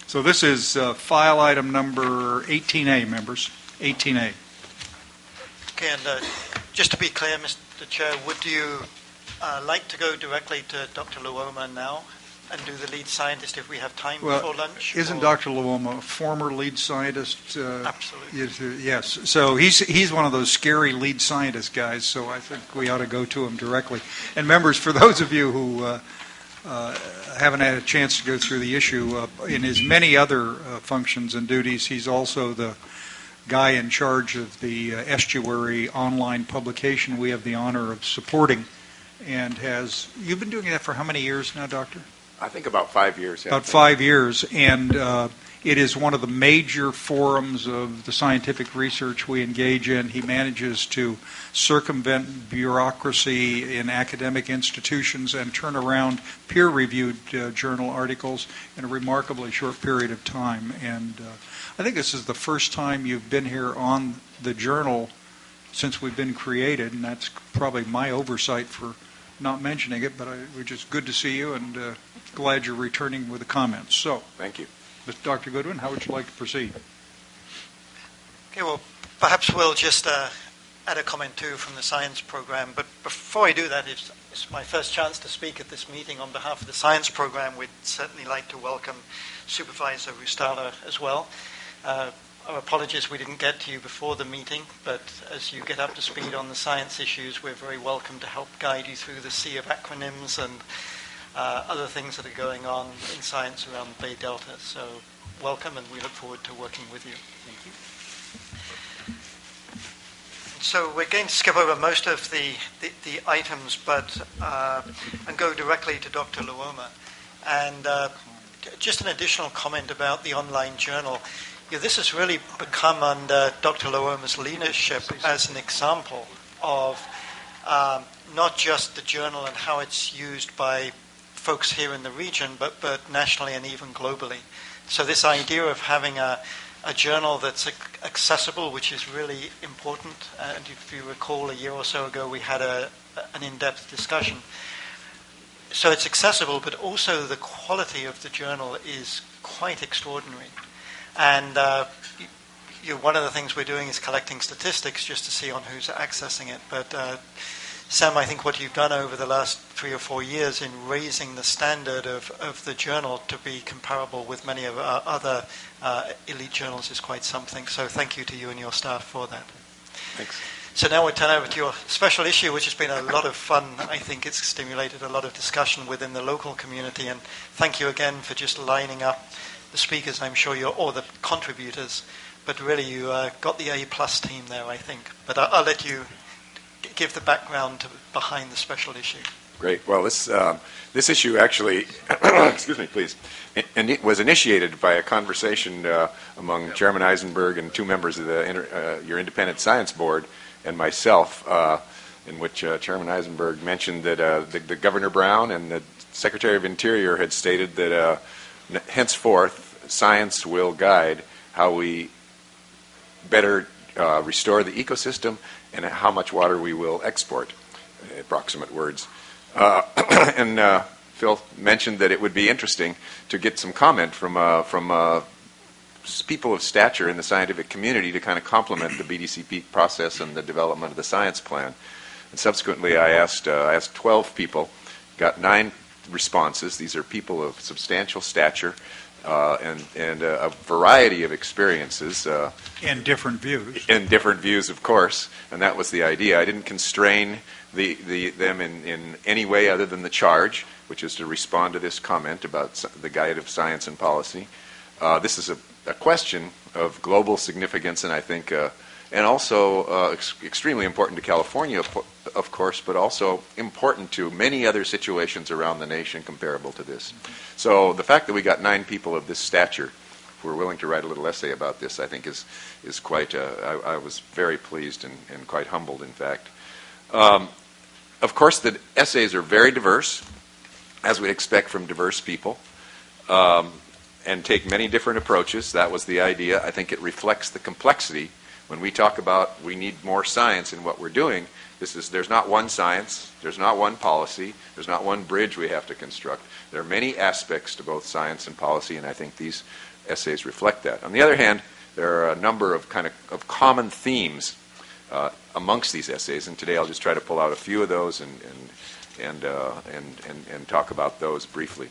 So this is file item number 18A, members. 18A. Okay, and just to be clear, Mr. Chair, would you like to go directly to Dr. Luoma now and do the lead scientist if we have time before lunch? Isn't Dr. Luoma a former lead scientist? Absolutely. Yes. So he's one of those scary lead scientist guys, so I think we ought to go to him directly. And members, for those of you who haven't had a chance to go through the issue, in his many other functions and duties, he's also the guy in charge of the estuary online publication we have the honor of supporting. And you've been doing that for how many years now, Doctor? I think about 5 years. Yeah. About 5 years, and it is one of the major forums of the scientific research we engage in. He manages to circumvent bureaucracy in academic institutions and turn around peer-reviewed journal articles in a remarkably short period of time. And I think this is the first time you've been here on the journal since we've been created, and that's probably my oversight for not mentioning it, but we're just good to see you and glad you're returning with the comments. So, thank you. Dr. Goodwin, how would you like to proceed? Okay, well, perhaps we'll just add a comment too from the science program. But before I do that, it's my first chance to speak at this meeting on behalf of the science program. We'd certainly like to welcome Supervisor Rustala as well. Our apologies we didn't get to you before the meeting, but as you get up to speed on the science issues, we're very welcome to help guide you through the sea of acronyms and other things that are going on in science around the Bay Delta. So welcome, and we look forward to working with you. Thank you. So we're going to skip over most of the items, and go directly to Dr. Luoma. And just an additional comment about the online journal. Yeah, this has really become, under Dr. Luoma's leadership, as an example of not just the journal and how it's used by folks here in the region, but nationally and even globally. So this idea of having a journal that's accessible, which is really important. And if you recall, a year or so ago, we had an in-depth discussion. So it's accessible, but also the quality of the journal is quite extraordinary. And one of the things we're doing is collecting statistics just to see on who's accessing it. But Sam, I think what you've done over the last 3 or 4 years in raising the standard of the journal to be comparable with many of our other elite journals is quite something. So thank you to you and your staff for that. Thanks. So now we'll turn over to your special issue, which has been a lot of fun. I think it's stimulated a lot of discussion within the local community. And thank you again for just lining up the speakers, I'm sure or the contributors, but really you got the A+ team there, I think. But I'll let you give the background behind the special issue. Great. Well, this issue actually, excuse me, please, and it was initiated by a conversation among Chairman Eisenberg and 2 members of your independent science board and myself, in which Chairman Eisenberg mentioned that the Governor Brown and the Secretary of Interior had stated that henceforth, science will guide how we better restore the ecosystem and how much water we will export, approximate words. And Phil mentioned that it would be interesting to get some comment from people of stature in the scientific community to kind of complement the BDCP process and the development of the science plan. And subsequently, I asked 12 people, got 9 responses. These are people of substantial stature and a variety of experiences. And different views. And different views, of course. And that was the idea. I didn't constrain them in any way other than the charge, which is to respond to this comment about the guide of science and policy. This is a question of global significance, and I think and also extremely important to California, of course, but also important to many other situations around the nation comparable to this. So the fact that we got 9 people of this stature who are willing to write a little essay about this, I think is quite, I was very pleased and quite humbled, in fact. Of course, the essays are very diverse, as we expect from diverse people, and take many different approaches. That was the idea. I think it reflects the complexity When we talk about we need more science in what we're doing, there's not one science, there's not one policy, there's not one bridge we have to construct. There are many aspects to both science and policy, and I think these essays reflect that. On the other hand, there are a number of of common themes amongst these essays, and today I'll just try to pull out a few of those and talk about those briefly.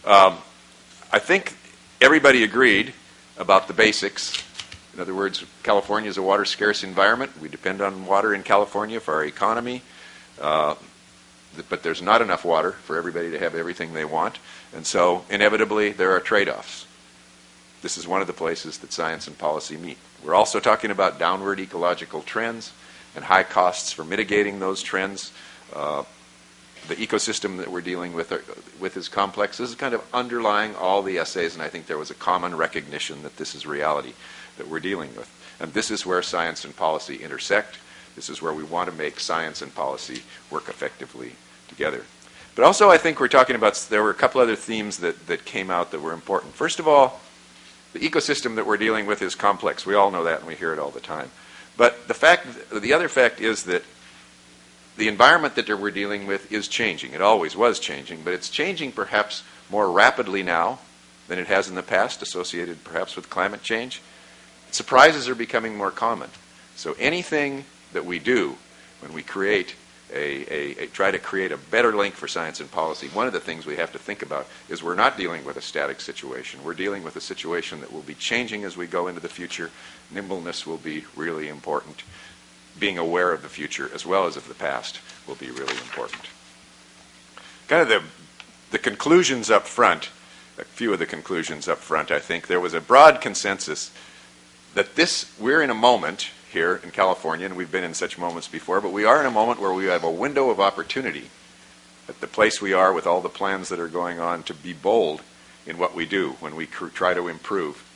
I think everybody agreed about the basics. In other words, California is a water-scarce environment. We depend on water in California for our economy, but there's not enough water for everybody to have everything they want, and so inevitably there are trade-offs. This is one of the places that science and policy meet. We're also talking about downward ecological trends and high costs for mitigating those trends. The ecosystem that we're dealing with is complex. This is kind of underlying all the essays, and I think there was a common recognition that this is reality that we're dealing with. And this is where science and policy intersect. This is where we want to make science and policy work effectively together. But also I think we're talking about, there were a couple other themes that came out that were important. First of all, the ecosystem that we're dealing with is complex. We all know that and we hear it all the time. But the other fact is that the environment that we're dealing with is changing. It always was changing, but it's changing perhaps more rapidly now than it has in the past, associated perhaps with climate change. Surprises are becoming more common. So anything that we do when we create try to create a better link for science and policy, one of the things we have to think about is we're not dealing with a static situation. We're dealing with a situation that will be changing as we go into the future. Nimbleness will be really important. Being aware of the future as well as of the past will be really important. Kind of the conclusions up front, a few of the conclusions up front, I think there was a broad consensus that we're in a moment here in California, and we've been in such moments before, but we are in a moment where we have a window of opportunity at the place we are with all the plans that are going on to be bold in what we do when we try to improve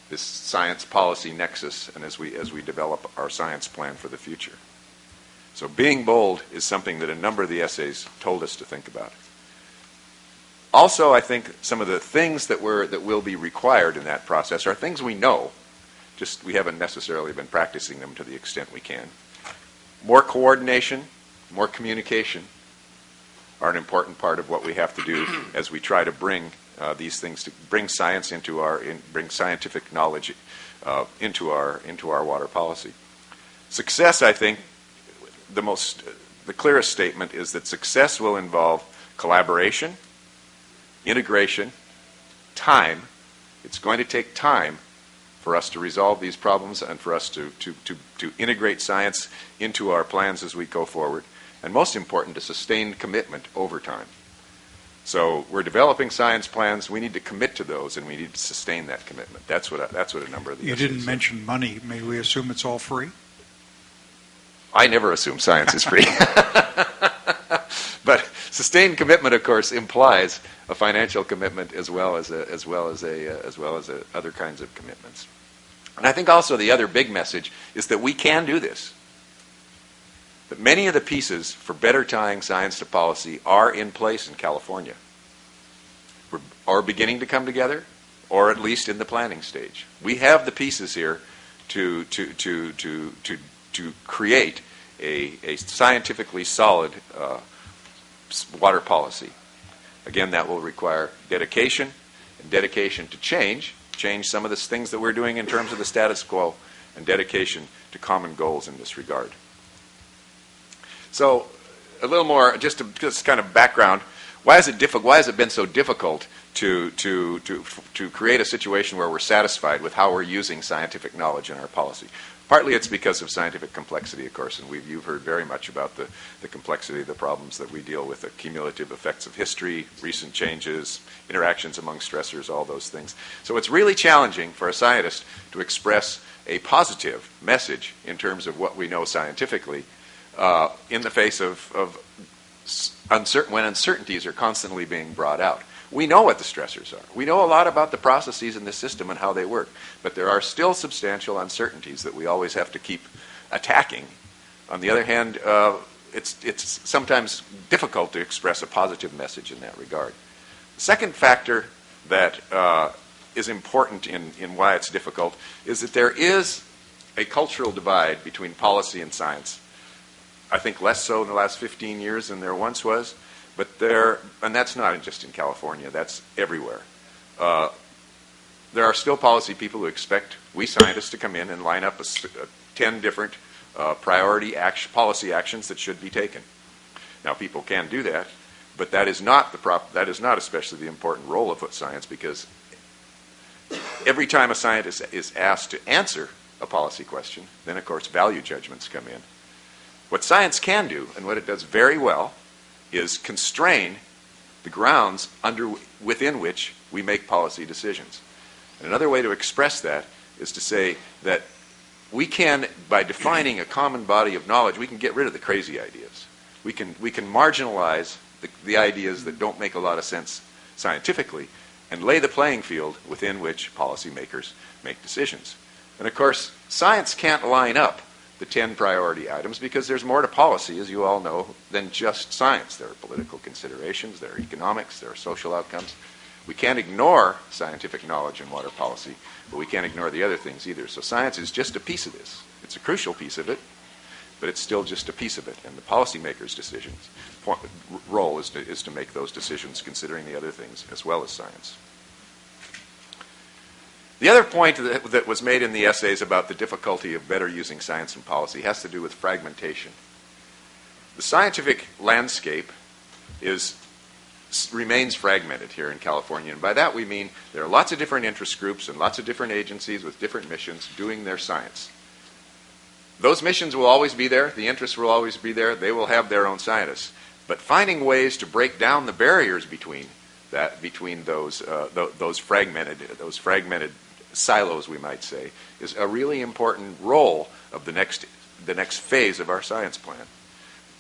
this science policy nexus and as we develop our science plan for the future. So being bold is something that a number of the essays told us to think about. Also, I think some of the things that will be required in that process are things we know, just we haven't necessarily been practicing them to the extent we can. More coordination, more communication are an important part of what we have to do as we try to bring these things, to bring science bring scientific knowledge into our water policy. Success, I think, the clearest statement is that success will involve collaboration, integration, time. It's going to take time for us to resolve these problems and for us to integrate science into our plans as we go forward. And most important, to sustain commitment over time. So we're developing science plans. We need to commit to those, and we need to sustain that commitment. That's what a number of the You essays didn't say. mention money. May we assume it's all free? I never assume science is free. But sustained commitment, of course, implies a financial commitment as well as other kinds of commitments. And I think also the other big message is that we can do this. That many of the pieces for better tying science to policy are in place in California, are beginning to come together, or at least in the planning stage. We have the pieces here to create a scientifically solid water policy. Again, that will require dedication and dedication to change some of the things that we're doing in terms of the status quo, and dedication to common goals in this regard. So, a little more, just kind of background. Why has it been so difficult to create a situation where we're satisfied with how we're using scientific knowledge in our policy? Partly it's because of scientific complexity, of course, and you've heard very much about the complexity of the problems that we deal with, the cumulative effects of history, recent changes, interactions among stressors, all those things. So it's really challenging for a scientist to express a positive message in terms of what we know scientifically in the face of when uncertainties are constantly being brought out. We know what the stressors are. We know a lot about the processes in the system and how they work, but there are still substantial uncertainties that we always have to keep attacking. On the other hand, it's sometimes difficult to express a positive message in that regard. The second factor that is important in why it's difficult is that there is a cultural divide between policy and science. I think less so in the last 15 years than there once was, and that's not just in California, that's everywhere. There are still policy people who expect we scientists to come in and line up 10 different priority policy actions that should be taken. Now, people can do that, but that is not especially the important role of science, because every time a scientist is asked to answer a policy question, then of course value judgments come in. What science can do, and what it does very well, is constrain the grounds within which we make policy decisions. And another way to express that is to say that we can, by defining a common body of knowledge, we can get rid of the crazy ideas. We can marginalize the ideas that don't make a lot of sense scientifically and lay the playing field within which policymakers make decisions. And of course, science can't line up the 10 priority items because there's more to policy, as you all know, than just science. There are political considerations, there are economics, there are social outcomes. We can't ignore scientific knowledge in water policy, but we can't ignore the other things either. So science is just a piece of this. It's a crucial piece of it, but it's still just a piece of it. And the policymaker's role is to make those decisions considering the other things as well as science. The other point that was made in the essays about the difficulty of better using science and policy has to do with fragmentation. The scientific landscape remains fragmented here in California, and by that we mean there are lots of different interest groups and lots of different agencies with different missions doing their science. Those missions will always be there, the interests will always be there, they will have their own scientists. But finding ways to break down the barriers between those fragmented silos, we might say, is a really important role of the next phase of our science plan.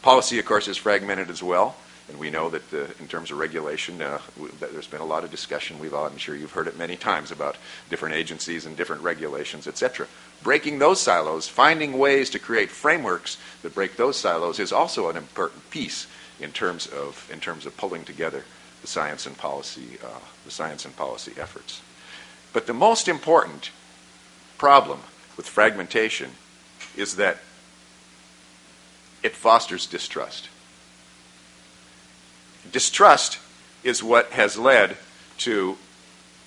Policy, of course, is fragmented as well, and we know that in terms of regulation, there's been a lot of discussion. I'm sure you've heard it many times about different agencies and different regulations, etc. Breaking those silos, finding ways to create frameworks that break those silos, is also an important piece in terms of pulling together the science and policy efforts. But the most important problem with fragmentation is that it fosters distrust. Distrust is what has led to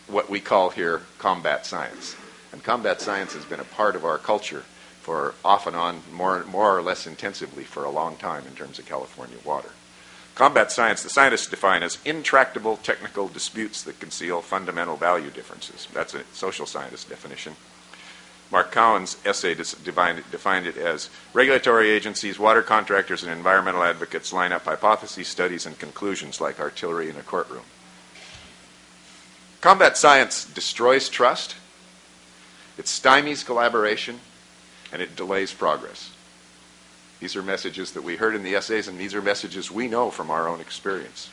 what we call here combat science. And combat science has been a part of our culture for off and on, more or less intensively for a long time in terms of California water. Combat science, the scientists define as intractable technical disputes that conceal fundamental value differences. That's a social scientist definition. Mark Cowan's essay defined it as regulatory agencies, water contractors, and environmental advocates line up hypotheses, studies, and conclusions like artillery in a courtroom. Combat science destroys trust, it stymies collaboration, and it delays progress. These are messages that we heard in the essays, and these are messages we know from our own experience.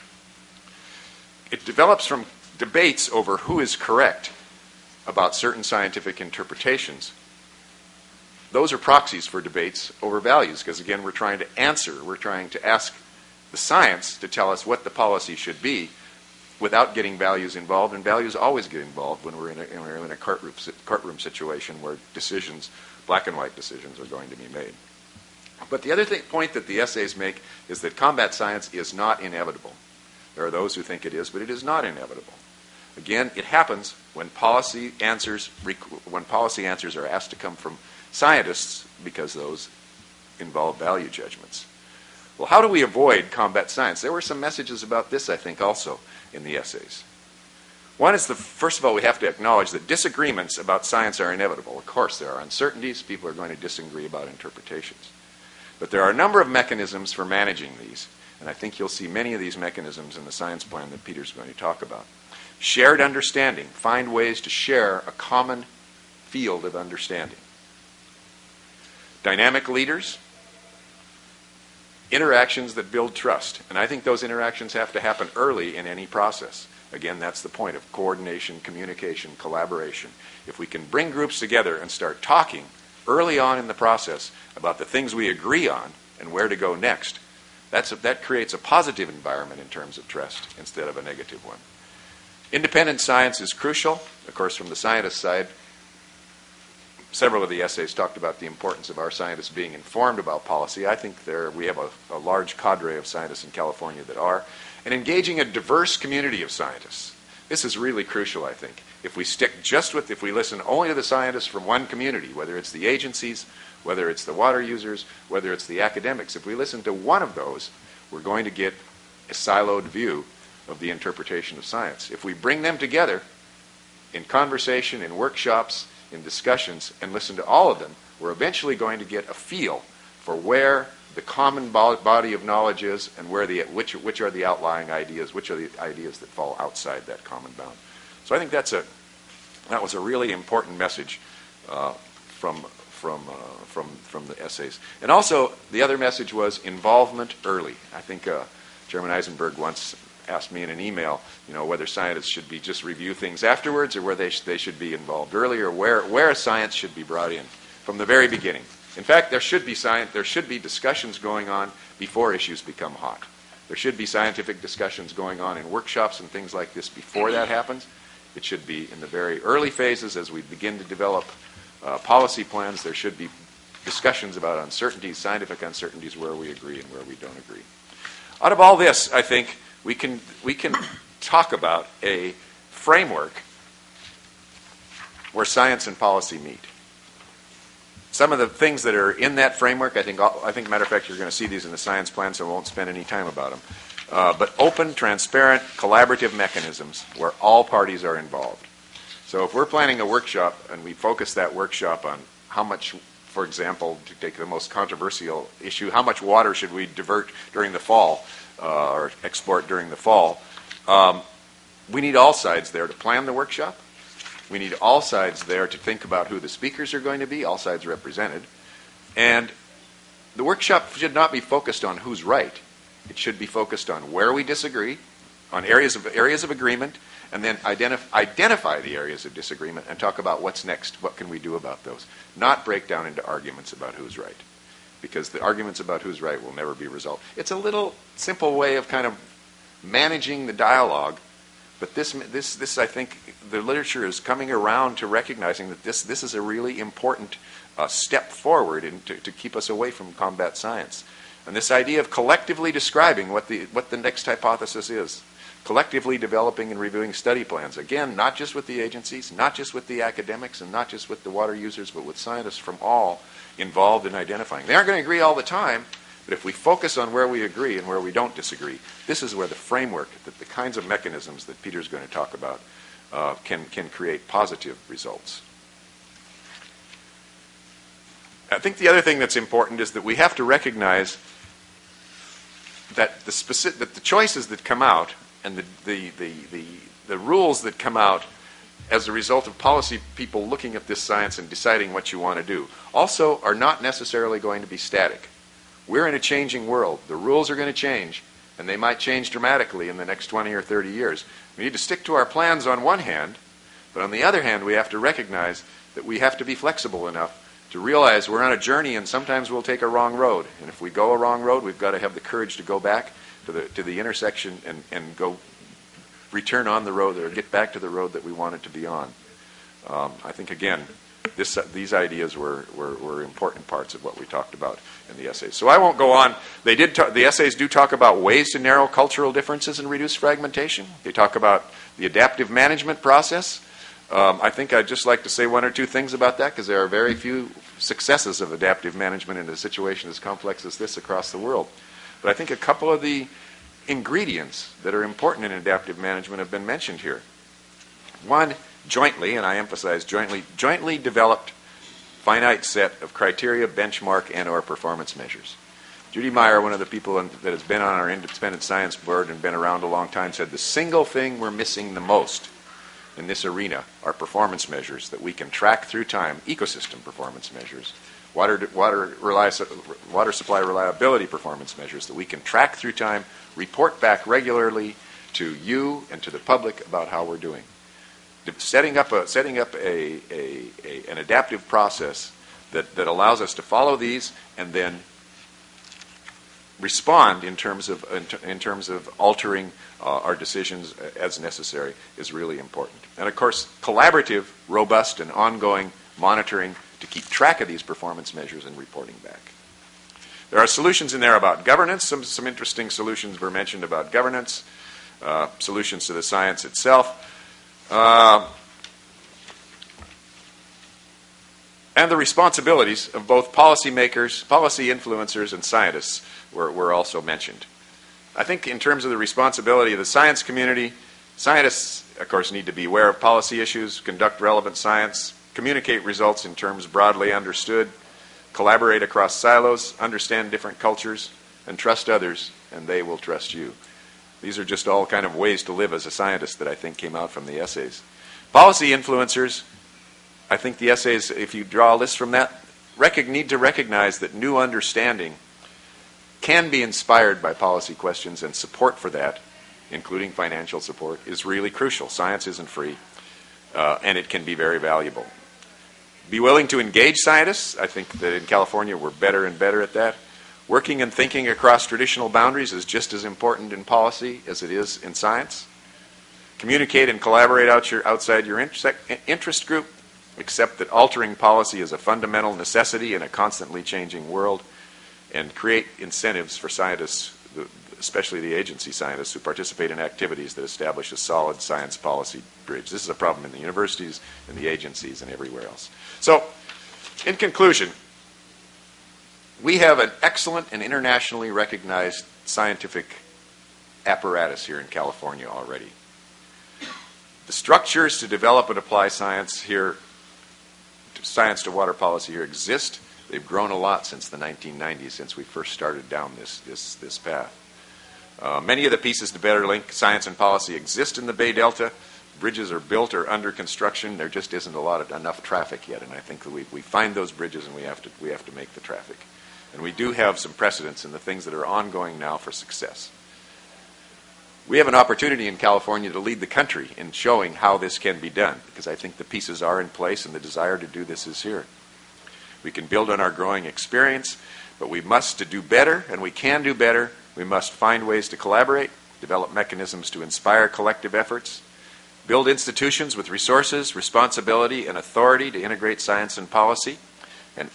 It develops from debates over who is correct about certain scientific interpretations. Those are proxies for debates over values, because again, we're trying to ask the science to tell us what the policy should be without getting values involved, and values always get involved when we're in a courtroom situation where black and white decisions are going to be made. But the other point that the essays make is that combat science is not inevitable. There are those who think it is, but it is not inevitable. Again, it happens when policy answers are asked to come from scientists because those involve value judgments. Well, how do we avoid combat science? There were some messages about this, I think, also in the essays. One is first of all, we have to acknowledge that disagreements about science are inevitable. Of course, there are uncertainties. People are going to disagree about interpretations. But there are a number of mechanisms for managing these, and I think you'll see many of these mechanisms in the science plan that Peter's going to talk about. Shared understanding. Find ways to share a common field of understanding. Dynamic leaders. Interactions that build trust. And I think those interactions have to happen early in any process. Again, that's the point of coordination, communication, collaboration. If we can bring groups together and start talking early on in the process about the things we agree on and where to go next, that creates a positive environment in terms of trust instead of a negative one. Independent science is crucial. Of course, from the scientist side, several of the essays talked about the importance of our scientists being informed about policy. I think we have a large cadre of scientists in California that are. And engaging a diverse community of scientists. This is really crucial, I think. If we listen only to the scientists from one community, whether it's the agencies, whether it's the water users, whether it's the academics, if we listen to one of those, we're going to get a siloed view of the interpretation of science. If we bring them together in conversation, in workshops, in discussions, and listen to all of them, we're eventually going to get a feel for where the common body of knowledge is and which are the outlying ideas, which are the ideas that fall outside that common bound. So I think that was a really important message from the essays. And also, the other message was involvement early. I think Chairman Eisenberg once asked me in an email, whether scientists should be just review things afterwards or where they should be involved early, or where science should be brought in from the very beginning. In fact, there should be discussions going on before issues become hot. There should be scientific discussions going on in workshops and things like this before that happens. It should be in the very early phases as we begin to develop policy plans. There should be discussions about uncertainties, scientific uncertainties, where we agree and where we don't agree. Out of all this, I think we can talk about a framework where science and policy meet. Some of the things that are in that framework, I think, matter of fact, you're going to see these in the science plan, so I won't spend any time about them. But open, transparent, collaborative mechanisms where all parties are involved. So if we're planning a workshop and we focus that workshop on how much, for example, to take the most controversial issue, how much water should we divert during the fall or export during the fall, we need all sides there to plan the workshop. We need all sides there to think about who the speakers are going to be, all sides represented. And the workshop should not be focused on who's right. It should be focused on where we disagree, on areas of agreement, and then identify the areas of disagreement and talk about what's next, what can we do about those. Not break down into arguments about who's right, because the arguments about who's right will never be resolved. It's a little simple way of kind of managing the dialogue. But this, I think, the literature is coming around to recognizing that this is a really important step forward to keep us away from combat science. And this idea of collectively describing what the next hypothesis is, collectively developing and reviewing study plans. Again, not just with the agencies, not just with the academics, and not just with the water users, but with scientists from all involved in identifying. They aren't going to agree all the time, but if we focus on where we agree and where we don't disagree, this is where the framework, that the kinds of mechanisms that Peter's going to talk about can create positive results. I think the other thing that's important is that we have to recognize that the choices that come out and the rules that come out as a result of policy people looking at this science and deciding what you want to do also are not necessarily going to be static. We're in a changing world. The rules are going to change, and they might change dramatically in the next 20 or 30 years. We need to stick to our plans on one hand, but on the other hand, we have to recognize that we have to be flexible enough to realize we're on a journey and sometimes we'll take a wrong road. And if we go a wrong road, we've got to have the courage to go back to the intersection and go return on the road or get back to the road that we wanted to be on. I think, again, these ideas were important parts of what we talked about in the essays. So I won't go on. The essays do talk about ways to narrow cultural differences and reduce fragmentation. They talk about the adaptive management process. I think I'd just like to say one or two things about that, because there are very few successes of adaptive management in a situation as complex as this across the world. But I think a couple of the ingredients that are important in adaptive management have been mentioned here. One, jointly, and I emphasize jointly developed finite set of criteria, benchmark, and or performance measures. Judy Meyer, one of the people that has been on our independent science board and been around a long time, said the single thing we're missing the most in this arena are performance measures that we can track through time, ecosystem performance measures, water supply reliability performance measures that we can track through time, report back regularly to you and to the public about how we're doing. Setting up an adaptive process that allows us to follow these and then respond in terms of altering our decisions as necessary is really important. And of course, collaborative, robust, and ongoing monitoring to keep track of these performance measures and reporting back. There are solutions in there about governance. Some interesting solutions were mentioned about governance, solutions to the science itself. And the responsibilities of both policymakers, policy influencers, and scientists were also mentioned. I think in terms of the responsibility of the science community, scientists, of course, need to be aware of policy issues, conduct relevant science, communicate results in terms broadly understood, collaborate across silos, understand different cultures, and trust others, and they will trust you. These are just all kind of ways to live as a scientist that I think came out from the essays. Policy influencers, I think the essays, if you draw a list from that, need to recognize that new understanding can be inspired by policy questions, and support for that, including financial support, is really crucial. Science isn't free, and it can be very valuable. Be willing to engage scientists. I think that in California we're better and better at that. Working and thinking across traditional boundaries is just as important in policy as it is in science. Communicate and collaborate outside your interest group. Accept that altering policy is a fundamental necessity in a constantly changing world, and create incentives for scientists, especially the agency scientists, who participate in activities that establish a solid science policy bridge. This is a problem in the universities, in the agencies, and everywhere else. So, in conclusion, we have an excellent and internationally recognized scientific apparatus here in California already. The structures to develop and apply science here, science to water policy here, exist. They've grown a lot since the 1990s, since we first started down this path. Many of the pieces to better link science and policy exist in the Bay Delta. Bridges are built or under construction. There just isn't enough traffic yet, and I think that we find those bridges, and we have to make the traffic. And we do have some precedents in the things that are ongoing now for success. We have an opportunity in California to lead the country in showing how this can be done, because I think the pieces are in place and the desire to do this is here. We can build on our growing experience, but we must to do better, and we can do better. We must find ways to collaborate, develop mechanisms to inspire collective efforts, build institutions with resources, responsibility, and authority to integrate science and policy, and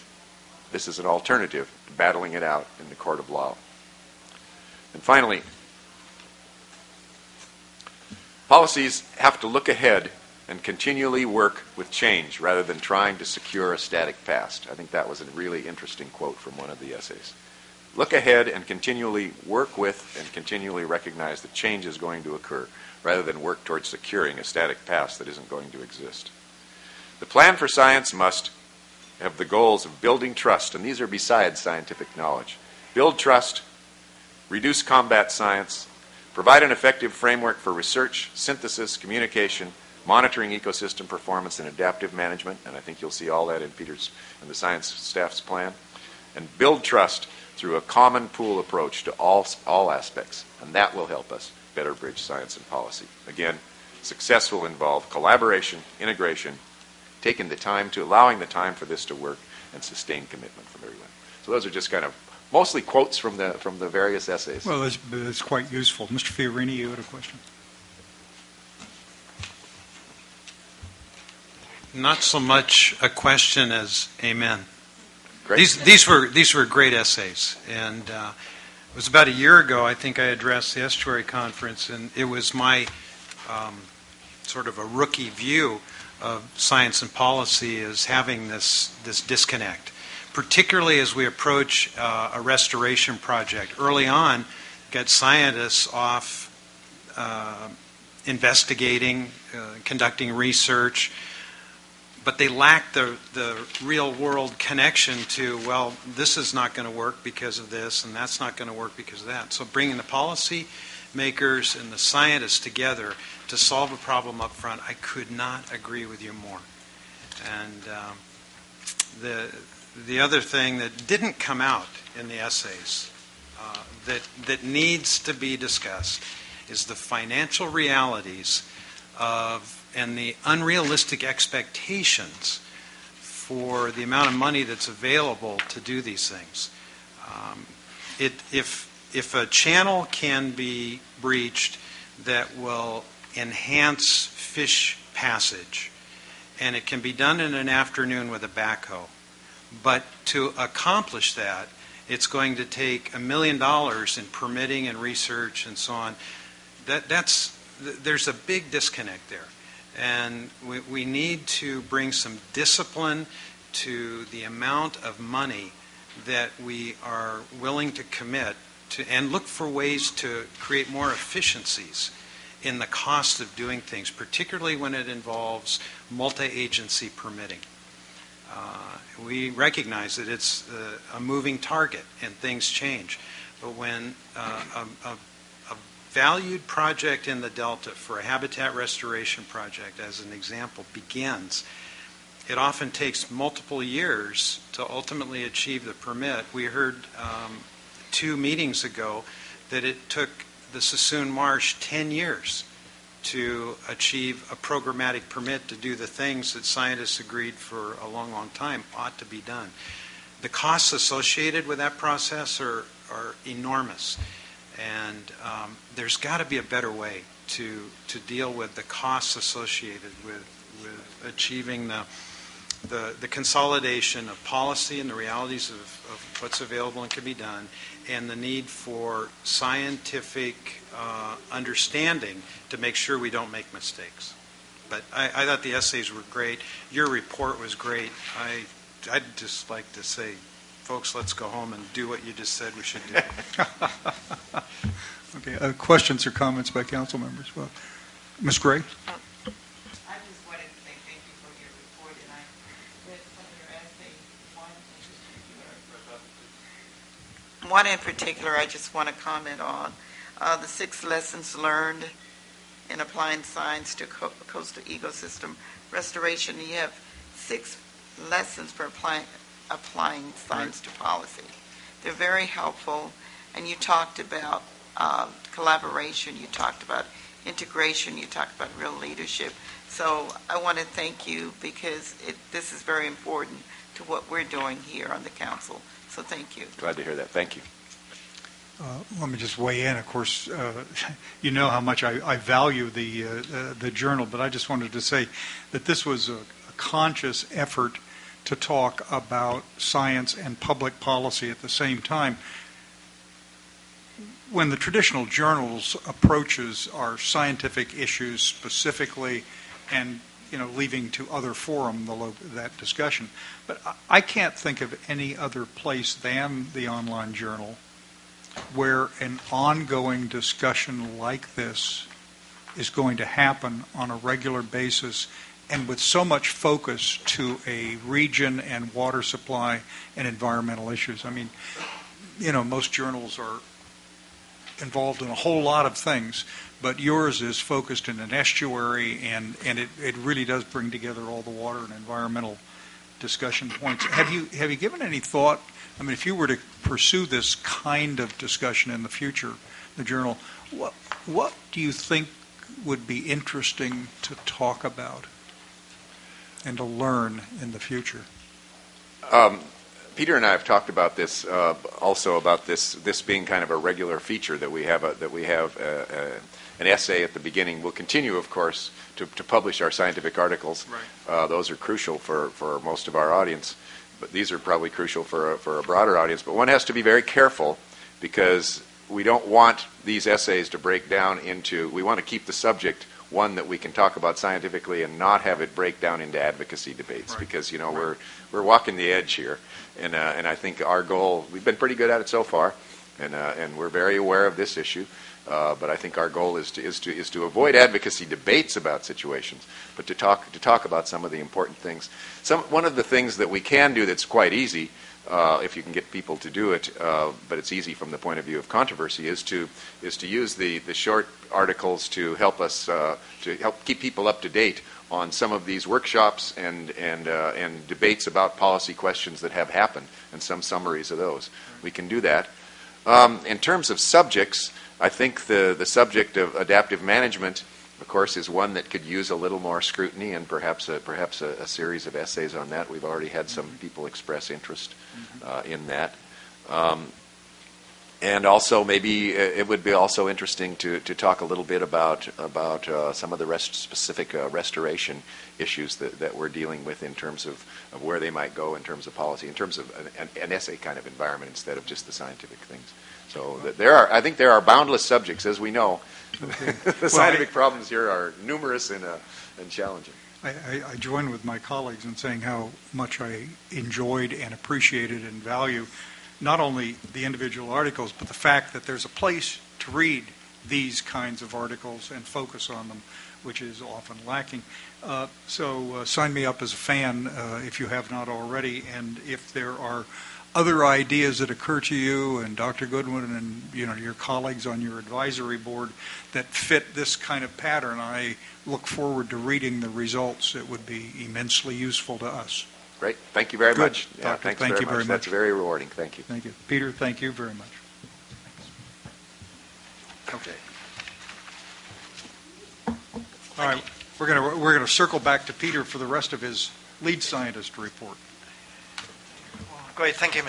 this is an alternative to battling it out in the court of law. And finally, policies have to look ahead and continually work with change rather than trying to secure a static past. I think that was a really interesting quote from one of the essays. Look ahead and continually work with and continually recognize that change is going to occur rather than work towards securing a static past that isn't going to exist. The plan for science must have the goals of building trust, and these are besides scientific knowledge. Build trust, reduce combat science, provide an effective framework for research, synthesis, communication, monitoring ecosystem performance, and adaptive management, and I think you'll see all that in Peter's and the science staff's plan, and build trust through a common pool approach to all aspects, and that will help us better bridge science and policy. Again, success will involve collaboration, integration, allowing the time for this to work, and sustained commitment from everyone. So those are just kind of mostly quotes from the various essays. Well, that's quite useful. Mr. Fiorini, you had a question? Not so much a question as amen. Great. These were great essays, and it was about a year ago. I think I addressed the Estuary Conference, and it was my sort of a rookie view of science and policy as having this disconnect, particularly as we approach a restoration project. Early on, get scientists off investigating, conducting research, but they lack the real-world connection to, well, this is not going to work because of this, and that's not going to work because of that. So bringing the policy makers and the scientists together to solve a problem up front, I could not agree with you more. And the other thing that didn't come out in the essays that needs to be discussed is the financial realities of and the unrealistic expectations for the amount of money that's available to do these things. If a channel can be breached that will enhance fish passage, and it can be done in an afternoon with a backhoe, But to accomplish that, it's going to take $1 million in permitting and research and so on. There's a big disconnect there. And we need to bring some discipline to the amount of money that we are willing to commit to, and look for ways to create more efficiencies in the cost of doing things, particularly when it involves multi-agency permitting. We recognize that it's a moving target and things change. But when a valued project in the Delta for a habitat restoration project, as an example, begins, it often takes multiple years to ultimately achieve the permit. We heard 2 meetings ago that it took the Sassoon Marsh 10 years to achieve a programmatic permit to do the things that scientists agreed for a long, long time ought to be done. The costs associated with that process are enormous. And there's got to be a better way to deal with the costs associated with achieving the consolidation of policy and the realities of what's available and can be done, and the need for scientific understanding to make sure we don't make mistakes. But I thought the essays were great. Your report was great. I'd just like to say, folks, let's go home and do what you just said we should do. Okay. Questions or comments by council members? Well, Ms. Gray? I just wanted to say thank you for your report, and I read some of your essays. One in particular I just want to comment on, the 6 lessons learned in applying science to coastal ecosystem restoration. You have 6 lessons for applying science to policy. They're very helpful, and you talked about collaboration, you talked about integration, you talked about real leadership. So I want to thank you because this is very important to what we're doing here on the council. So thank you. Glad to hear that. Thank you. Let me just weigh in. Of course, you know how much I value the journal, but I just wanted to say that this was a conscious effort to talk about science and public policy at the same time. When the traditional journals approaches are scientific issues specifically, and leaving to other forum that discussion, but I can't think of any other place than the online journal where an ongoing discussion like this is going to happen on a regular basis, and with so much focus to a region and water supply and environmental issues. I mean, most journals are involved in a whole lot of things, but yours is focused in an estuary, and it really does bring together all the water and environmental discussion points. Have you given any thought? I mean, if you were to pursue this kind of discussion in the future, the journal, what do you think would be interesting to talk about and to learn in the future? Peter and I have talked about this also about this being kind of a regular feature that we have an essay at the beginning. We'll continue, of course, to publish our scientific articles. Right. Those are crucial for most of our audience, but these are probably crucial for a broader audience. But one has to be very careful because we don't want these essays to break down into. We want to keep the subject one that we can talk about scientifically and not have it break down into advocacy debates, right. Because we're walking the edge here, and I think our goal, we've been pretty good at it so far, and we're very aware of this issue, but I think our goal is to avoid advocacy debates about situations, but to talk about some of the important things. One of the things that we can do that's quite easy, if you can get people to do it, but it's easy from the point of view of controversy, is to use the short articles to help us to help keep people up to date on some of these workshops and debates about policy questions that have happened, and some summaries of those. We can do that. In terms of subjects, I think the subject of adaptive management, of course, is one that could use a little more scrutiny, and perhaps a series of essays on that. We've already had some people express interest in that. And also, maybe it would be also interesting to talk a little bit about some of the specific restoration issues that we're dealing with in terms of where they might go in terms of policy, in terms of an essay kind of environment instead of just the scientific things. So I think there are boundless subjects, as we know. Okay. The scientific problems here are numerous and challenging. I join with my colleagues in saying how much I enjoyed and appreciated and value not only the individual articles, but the fact that there's a place to read these kinds of articles and focus on them, which is often lacking. So sign me up as a fan if you have not already, and if there are other ideas that occur to you and Dr. Goodwin and your colleagues on your advisory board that fit this kind of pattern, I look forward to reading the results. It would be immensely useful to us. Great. Thank you very Good. much. Doctor, Thanks thank you very much. That's very rewarding. Thank you. Thank you. Peter, thank you very much. Okay. All right. We're going to circle back to Peter for the rest of his lead scientist report. Great, thank you, Mr.